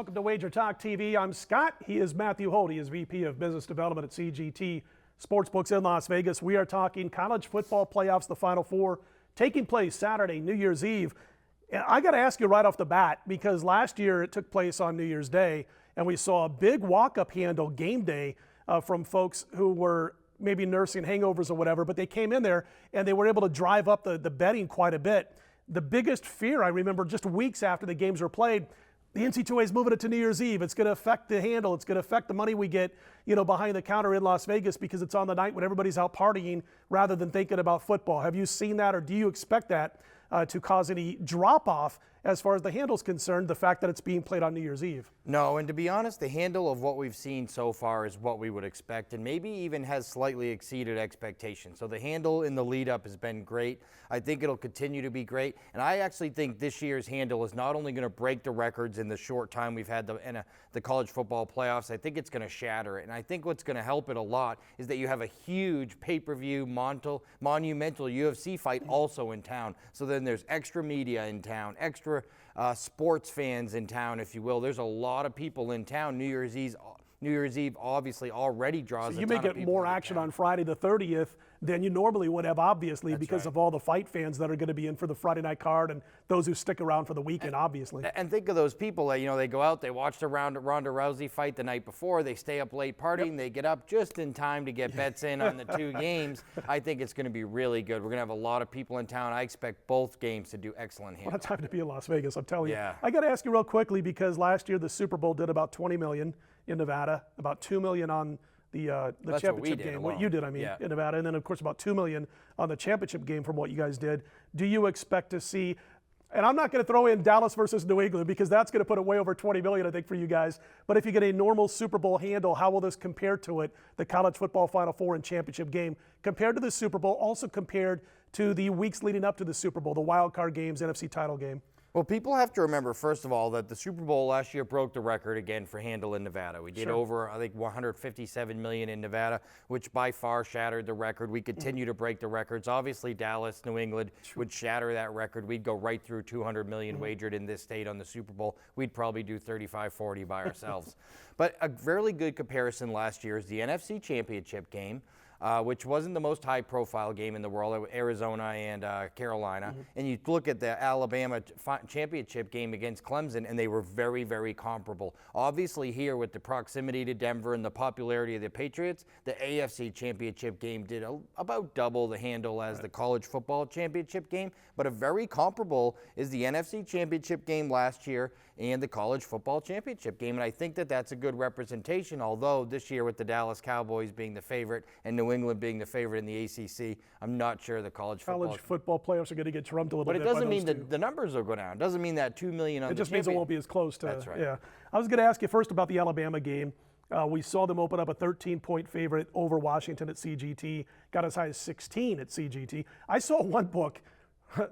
Welcome to WagerTalk TV. I'm Scott. He is Matthew Holt. He is VP of Business Development at CGT Sportsbooks in Las Vegas. We are talking college football playoffs, the Final Four, taking place Saturday, New Year's Eve. And I got to ask you right off the bat, because last year it took place on New Year's Day, and we saw a big walk-up handle game day from folks who were maybe nursing hangovers or whatever, but they came in there and they were able to drive up the betting quite a bit. The biggest fear, I remember just weeks after the games were played, the NCAA is moving it to New Year's Eve. It's going to affect the handle. It's going to affect the money we get, behind the counter in Las Vegas because it's on the night when everybody's out partying rather than thinking about football. Have you seen that, or do you expect that to cause any drop-off as far as the handle's concerned, the fact that it's being played on New Year's Eve? No, and to be honest, the handle of what we've seen so far is what we would expect, and maybe even has slightly exceeded expectations. So the handle in the lead-up has been great. I think it'll continue to be great, and I actually think this year's handle is not only going to break the records in the short time we've had the college football playoffs, I think it's going to shatter it. And I think what's going to help it a lot is that you have a huge pay-per-view monumental UFC fight also in town. So then there's extra media in town, extra sports fans in town, if you will. There's a lot of people in town. New Year's Eve obviously already draws. So you may get more action on Friday the 30th than you normally would have, obviously. That's because right. Of all the fight fans that are going to be in for the Friday night card and those who stick around for the weekend, obviously. And think of those people that, they go out, they watch the Ronda Rousey fight the night before, they stay up late partying, They get up just in time to get bets in on the two games. I think it's going to be really good. We're going to have a lot of people in town. I expect both games to do excellent handle. What a time to be in Las Vegas, I'm telling you. Yeah. I got to ask you real quickly, because last year the Super Bowl did about $20 million in Nevada, about $2 million on the championship game. What you did, in Nevada, and then of course about $2 million on the championship game from what you guys did. Do you expect to see, and I'm not going to throw in Dallas versus New England because that's going to put it way over $20 million, I think, for you guys. But if you get a normal Super Bowl handle, how will this compare to it, the college football Final Four and championship game, compared to the Super Bowl, also compared to the weeks leading up to the Super Bowl, the wild card games, NFC title game? Well, people have to remember, first of all, that the Super Bowl last year broke the record again for handle in Nevada. We did over, I think, $157 million in Nevada, which by far shattered the record. We continue to break the records. Obviously, Dallas, New England would shatter that record. We'd go right through $200 million wagered in this state on the Super Bowl. We'd probably do 35-40 by ourselves. But a fairly good comparison last year is the NFC Championship game, which wasn't the most high-profile game in the world, Arizona and Carolina. And you look at the Alabama championship game against Clemson, and they were very, very comparable. Obviously here, with the proximity to Denver and the popularity of the Patriots, the AFC championship game did about double the handle as the college football championship game. But a very comparable is the NFC championship game last year and the college football championship game. And I think that that's a good representation, although this year with the Dallas Cowboys being the favorite and New England being the favorite in the ACC, I'm not sure the college football playoffs are going to get trumped a little bit. But it doesn't mean that the numbers will go down. It doesn't mean that $2 million on the It just means it won't be as close to. That's right. Yeah. I was going to ask you first about the Alabama game. We saw them open up a 13-point favorite over Washington at CGT, got as high as 16 at CGT. I saw one book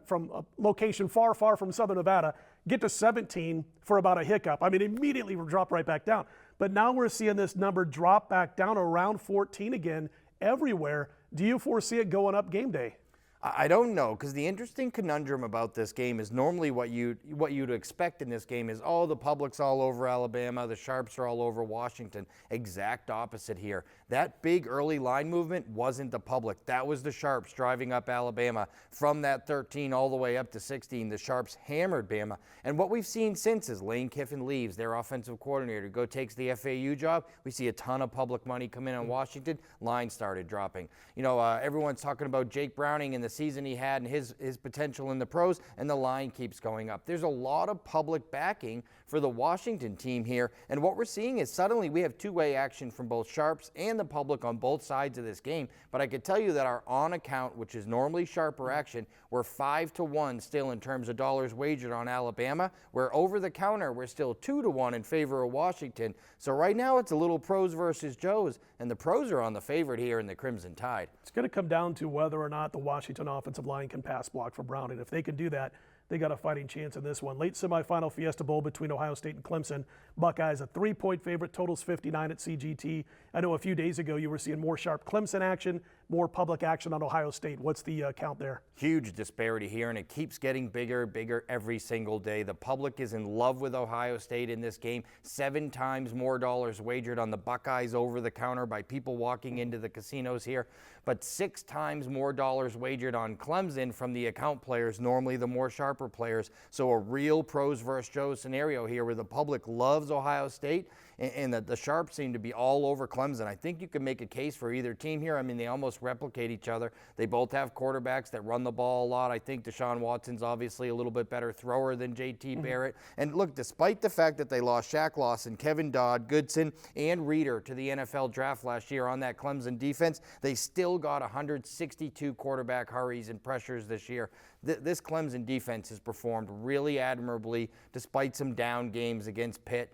from a location far, far from Southern Nevada get to 17 for about a hiccup. I mean, immediately drop right back down. But now we're seeing this number drop back down around 14 again everywhere. Do you foresee it going up game day? I don't know, because the interesting conundrum about this game is normally what you'd expect in this game is, oh, the public's all over Alabama, the sharps are all over Washington. Exact opposite here. That big early line movement wasn't the public. That was the sharps driving up Alabama. From that 13 all the way up to 16, the sharps hammered Bama. And what we've seen since is Lane Kiffin leaves, their offensive coordinator, takes the FAU job. We see a ton of public money come in on Washington. Line started dropping. Everyone's talking about Jake Browning and the season he had and his potential in the pros, and the line keeps going up. There's a lot of public backing for the Washington team here, and what we're seeing is suddenly we have two-way action from both sharps and the public on both sides of this game. But I could tell you that our on account, which is normally sharper action, we're 5-1 still in terms of dollars wagered on Alabama. We're over the counter, we're still 2-1 in favor of Washington. So right now it's a little pros versus Joes, and the pros are on the favorite here in the Crimson Tide. It's going to come down to whether or not the Washington offensive line can pass block for Brown, and if they can do that, they got a fighting chance in this one. Late semifinal Fiesta Bowl between Ohio State and Clemson. Buckeyes a 3-point favorite, totals 59 at CGT. I know a few days ago you were seeing more sharp Clemson action, more public action on Ohio State. What's the count there? Huge disparity here, and it keeps getting bigger and bigger every single day. The public is in love with Ohio State in this game. 7 times more dollars wagered on the Buckeyes over the counter by people walking into the casinos here, but 6 times more dollars wagered on Clemson from the account players, normally the more sharper players. So a real pros versus Joes scenario here where the public loves Ohio State and the sharps seem to be all over Clemson. I think you can make a case for either team here. I mean, they almost replicate each other. They both have quarterbacks that run the ball a lot. I think Deshaun Watson's obviously a little bit better thrower than J.T. Barrett. And look, despite the fact that they lost Shaq Lawson, Kevin Dodd, Goodson, and Reeder to the NFL draft last year on that Clemson defense, they still got 162 quarterback hurries and pressures this year. This Clemson defense has performed really admirably despite some down games against Pitt.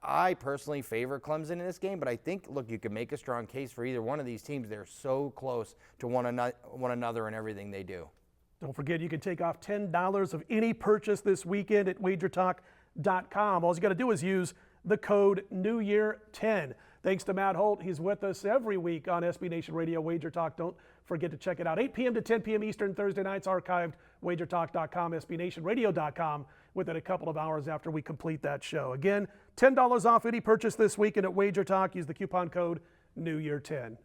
I personally favor Clemson in this game, but I think, look, you can make a strong case for either one of these teams. They're so close to one another in everything they do. Don't forget, you can take off $10 of any purchase this weekend at WagerTalk.com. All you got to do is use the code NEWYEAR10. Thanks to Matt Holt. He's with us every week on SB Nation Radio, Wager Talk. Don't forget to check it out. 8 p.m. to 10 p.m. Eastern, Thursday nights, archived, WagerTalk.com, SBNationRadio.com, within a couple of hours after we complete that show. Again, $10 off any purchase this weekend at Wager Talk. Use the coupon code NEWYEAR10.